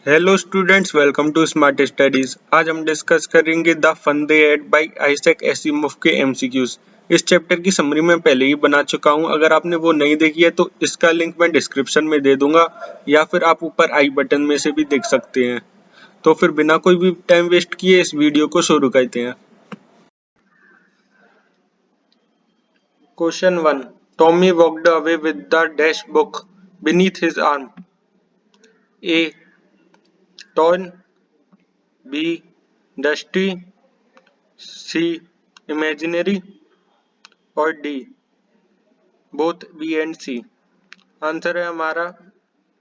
Hello students, welcome to Smart Studies. आज हम discuss करेंगे the fun they had by Isaac Asimov के MCQs. इस चैप्टर की समरी मैं पहले ही बना चुका हूं। अगर आपने वो नहीं देखी है तो इसका लिंक मैं डिस्क्रिप्शन में दे दूंगा या फिर आप ऊपर आई बटन में से भी देख सकते हैं। तो फिर बिना कोई भी टाइम वेस्ट किए इस वीडियो को शुरू करते हैं। Question 1। Tommy walked away with the dash book beneath his arm. A. Torn. B. Dusty. C. Imaginary. और D both B and C. Answer है हमारा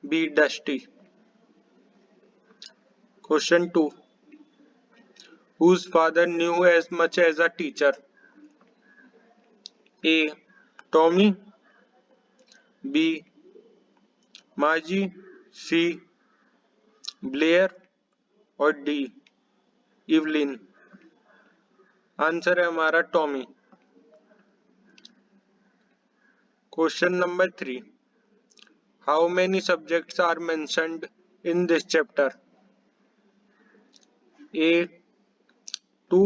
B dusty. Question 2। Whose father knew as much as a teacher? A Tommy, B Margie, C Blair और D Evelyn. Answer है हमारा Tommy. Question number 3। How many subjects are mentioned in this chapter? A 2,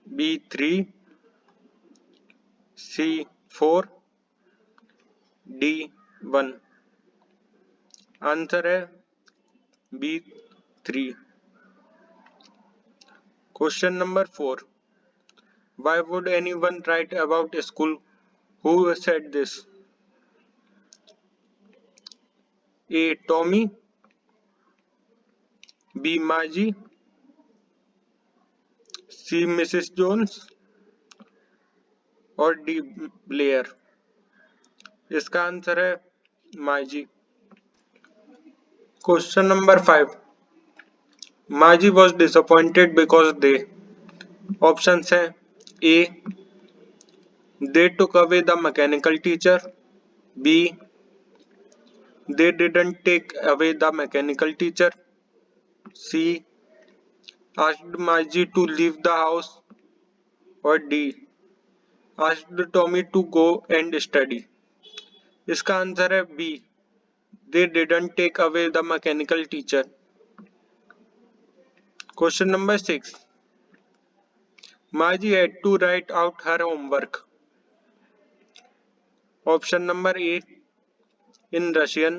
B 3, C 4, D 1। Answer है B 3। Question number 4। Why would anyone write about a school? Who said this? A. Tommy, B. Margie, C. Mrs. Jones और D. Blair। इसका answer है माजी। Question number 5। माजी was disappointed because they options हैं A. They took away the mechanical teacher, B. They didn't take away the mechanical teacher, C. Asked Margie to leave the house और D. Asked Tommy to go and study। इसका answer है B. They didn't take away the mechanical teacher। Question number 6। Margie had to write out her homework। Option number A in Russian,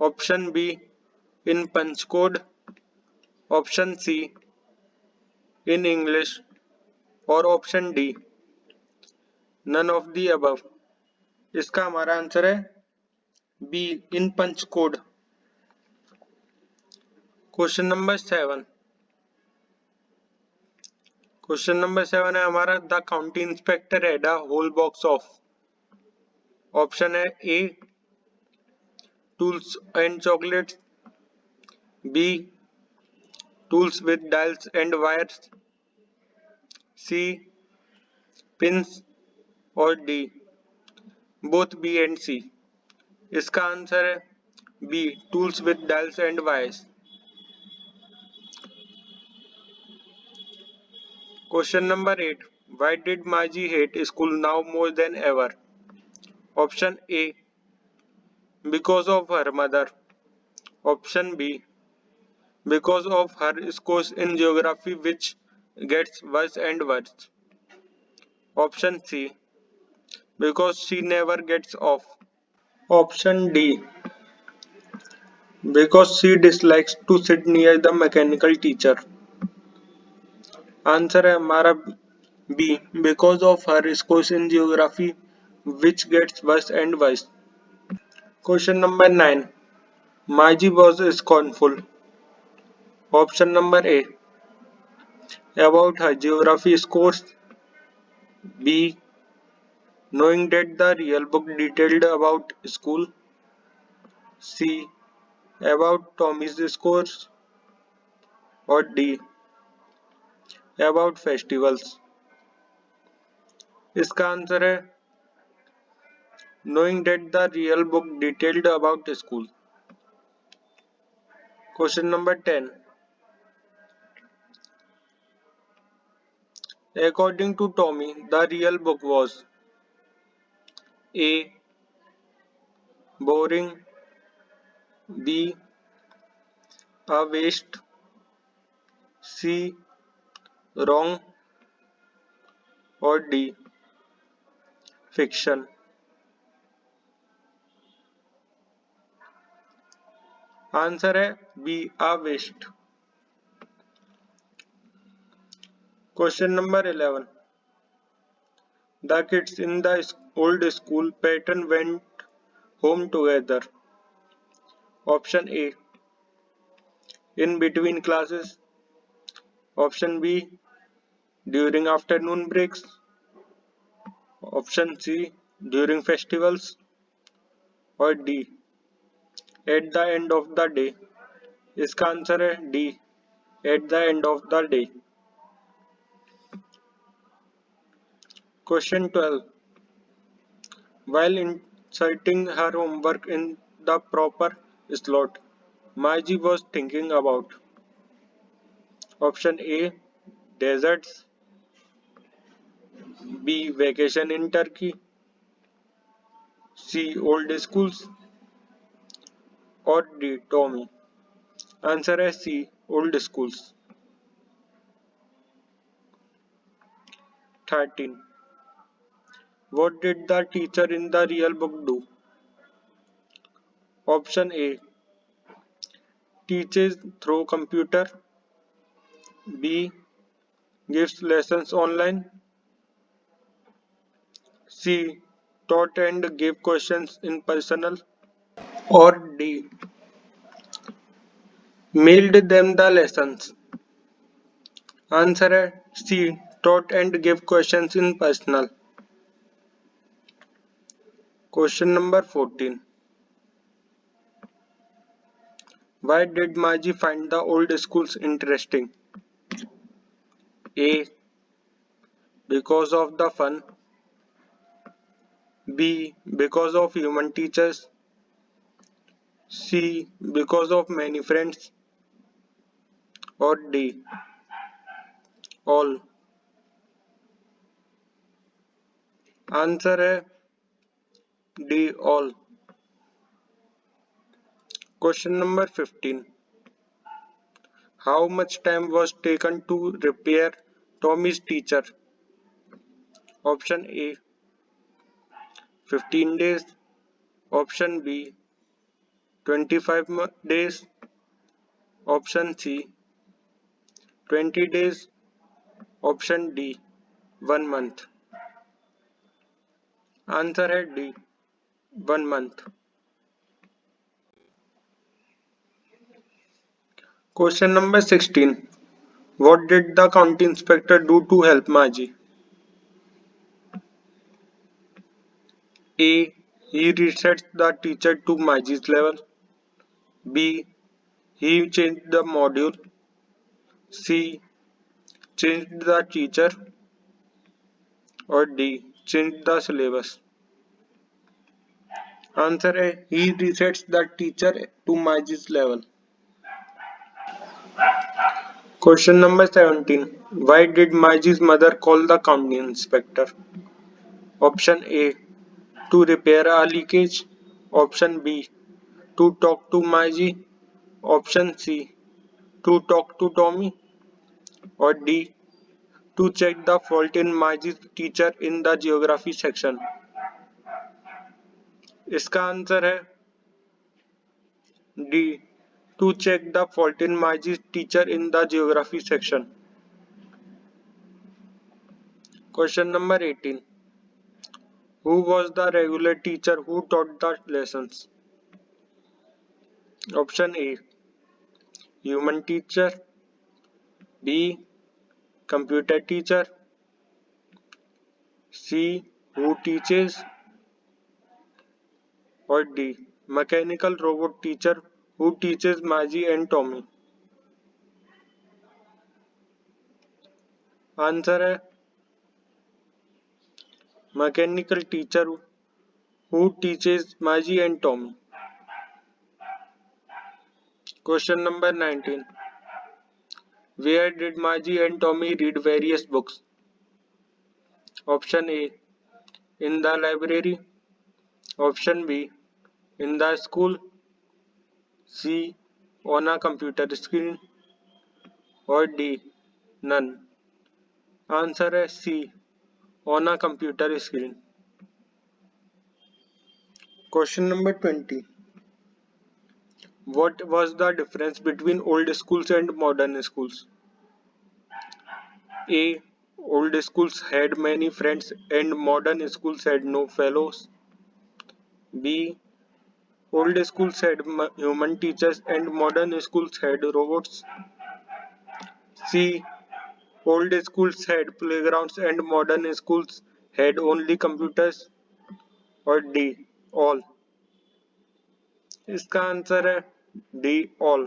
option B in punch code, option C in English और option D none of the above। इसका हमारा answer है B in punch code. Question number 7। Question number 7 है हमारा the county inspector had a whole box of. Option है A tools and chocolates, B tools with dials and wires, C pins और D both B and C. इसका answer है B tools with dials and wires. Question number 8। Why did Margie hate school now more than ever? Option A because of her mother, option B because of her scores in geography which gets worse and worse, option C because she never gets off, option D because she dislikes to sit near the mechanical teacher। Answer है हमारा B because of her scores in geography which gets worse and worse। Question number 9। Margie was scornful। Option number A about her geography scores, B knowing that the real book detailed about school, C about Tommy's scores और D about festivals। इसका answer है knowing that the real book detailed about school। Question number 10। According to Tommy, the real book was A boring, B. A waste. C. Wrong. Or D. Fiction. Answer है B a waste. Question number 11। The kids in the old school pattern went home together. Option A. In between classes. Option B. During afternoon breaks. Option C. During festivals. और D at the end of the day. इसका answer है D at the end of the day. Question 12। While inserting her homework in the proper slot, Margie was thinking about option A. Deserts, B. Vacation in Turkey, C. Old schools और D. Tommy। Answer है C. Old schools। 13. What did the teacher in the real book do? Option A. Teaches through computer, B. Gives lessons online, C. Taught and gave questions in personal, or D. Mailed them the lessons। Answer है C. Taught and gave questions in personal। Question number 14। Why did Margie find the old schools interesting? A. Because of the fun, B. Because of human teachers, C. Because of many friends, or D. All। Answer है D. All। Question number 15। How much time was taken to repair Tommy's teacher? Option A. 15 days, option B. 25 days, option C. 20 days, option D. 1 month। Answer है D. 1 month। Question number 16। What did the county inspector do to help Margie? A. He resets the teacher to Margie's level, B. He changed the module, C. Changed the teacher, और D. Changed the syllabus। Answer है He resets the teacher to Margie's level। Question number 17. Why did Margie's mother call the county inspector? Option A. To repair a leakage. Option B. To talk to Margie. Option C. To talk to Tommy. और D. To check the fault in Margie's teacher in the geography section। इसका answer है D. To check the fault in Margie's teacher in the geography section। Question number 18. Who was the regular teacher who taught the lessons? Option A. Human teacher, B. Computer teacher, C. Who teaches, or D. Mechanical robot teacher who teaches Margie and Tommy। Answer है mechanical teacher who teaches Margie and Tommy। Question number 19. Where did Margie and Tommy read various books? Option A. In the library. Option B. In the school. C on a computer screen और D none. Answer है C on a computer screen. Question number 20। What was the difference between old schools and modern schools? A. Old schools had many friends and modern schools had no fellows. B. Old schools had human teachers and modern schools had robots. C. Old schools had playgrounds and modern schools had only computers. और D. All। इसका answer है D. All।